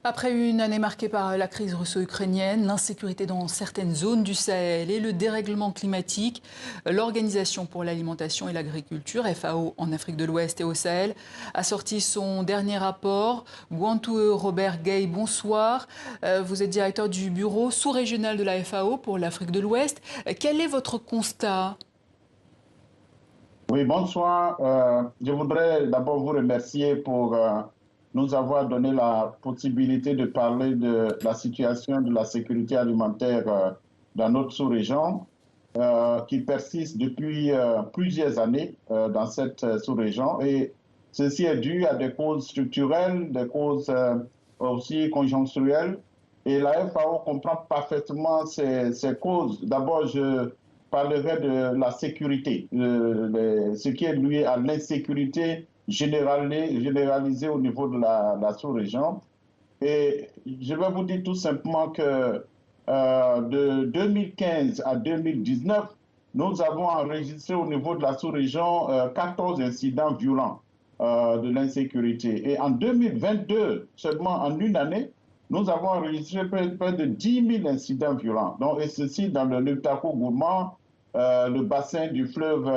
Après une année marquée par la crise russo-ukrainienne, l'insécurité dans certaines zones du Sahel et le dérèglement climatique, l'Organisation pour l'alimentation et l'agriculture, FAO en Afrique de l'Ouest et au Sahel, a sorti son dernier rapport. Gwantou Robert Gay, bonsoir. Vous êtes directeur du bureau sous-régional de la FAO pour l'Afrique de l'Ouest. Quel est votre constat ? Oui, bonsoir. Je voudrais d'abord vous remercier pour nous avoir donné la possibilité de parler de la situation de la sécurité alimentaire dans notre sous-région, qui persiste depuis plusieurs années dans cette sous-région. Et ceci est dû à des causes structurelles, des causes aussi conjoncturelles. Et la FAO comprend parfaitement ces causes. D'abord, je parlerai de la sécurité, ce qui est lié à l'insécurité généralisée au niveau de la sous-région. Et je vais vous dire tout simplement que de 2015 à 2019, nous avons enregistré au niveau de la sous-région 14 incidents violents de l'insécurité. Et en 2022, seulement en une année, nous avons enregistré près de 10 000 incidents violents. Donc, et ceci dans le Lutako-Gourma, le bassin du fleuve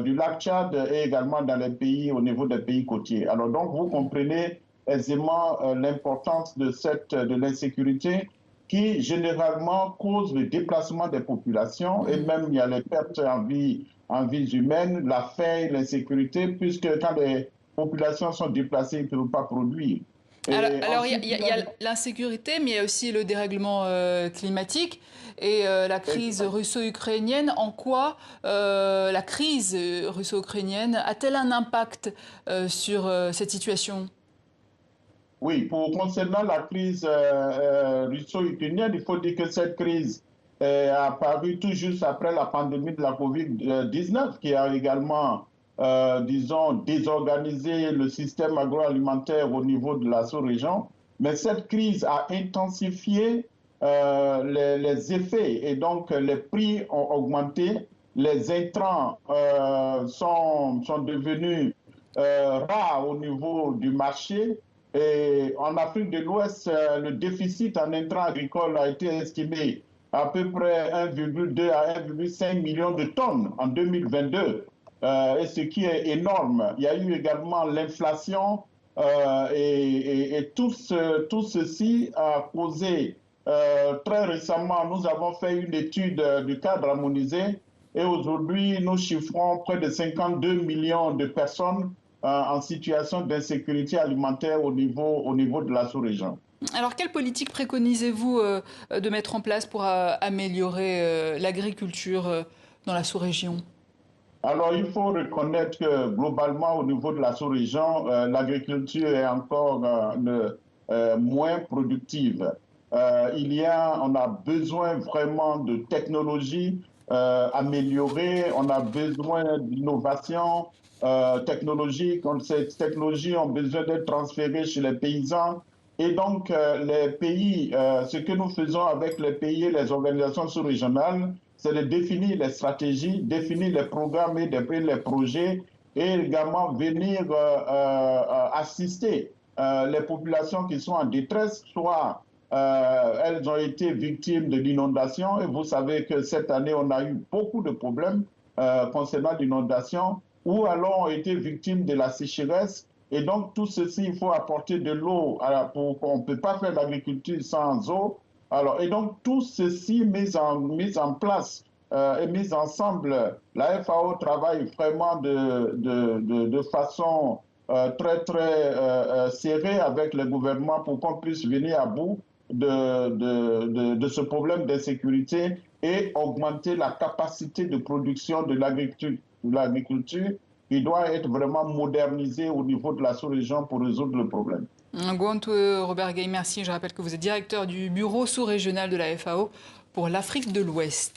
du lac Tchad et également dans les pays, au niveau des pays côtiers. Alors donc, vous comprenez aisément l'importance de l'insécurité qui généralement cause le déplacement des populations et même il y a les pertes en vies humaines, la faim, l'insécurité, puisque quand les populations sont déplacées, ils ne peuvent pas produire. Alors, il y a l'insécurité, mais il y a aussi le dérèglement climatique et la crise russo-ukrainienne. En quoi la crise russo-ukrainienne a-t-elle un impact sur cette situation ? Oui, concernant la crise russo-ukrainienne, il faut dire que cette crise est apparue tout juste après la pandémie de la COVID-19, qui a également, disons, désorganisé le système agroalimentaire au niveau de la sous-région. Mais cette crise a intensifié les effets et donc les prix ont augmenté, les intrants sont devenus rares au niveau du marché. Et en Afrique de l'Ouest, le déficit en intrants agricoles a été estimé à peu près 1,2 à 1,5 million de tonnes en 2022, et ce qui est énorme. Il y a eu également l'inflation et tout ceci a causé, très récemment, nous avons fait une étude du cadre harmonisé et aujourd'hui, nous chiffrons près de 52 millions de personnes en situation d'insécurité alimentaire au niveau de la sous-région. Alors, quelle politique préconisez-vous de mettre en place pour améliorer l'agriculture dans la sous-région ? Alors, il faut reconnaître que globalement, au niveau de la sous-région, l'agriculture est encore moins productive. On a besoin vraiment de technologies améliorées, on a besoin d'innovation technologique. Ces technologies ont besoin d'être transférées chez les paysans. Et donc, les pays, ce que nous faisons avec les pays et les organisations sous-régionales, c'est de définir les stratégies, définir les programmes et les projets et également venir assister les populations qui sont en détresse, soit elles ont été victimes de l'inondation et vous savez que cette année on a eu beaucoup de problèmes concernant l'inondation, ou alors ont été victimes de la sécheresse. Et donc tout ceci, il faut apporter de l'eau, on ne peut pas faire l'agriculture sans eau. Alors, et donc tout ceci mis en place et mis ensemble, la FAO travaille vraiment de façon très serrée avec le gouvernement pour qu'on puisse venir à bout de ce problème d'insécurité et augmenter la capacité de production de l'agriculture qui doit être vraiment modernisée au niveau de la sous-région pour résoudre le problème. Gwantou Robert Gay, merci. Je rappelle que vous êtes directeur du bureau sous-régional de la FAO pour l'Afrique de l'Ouest.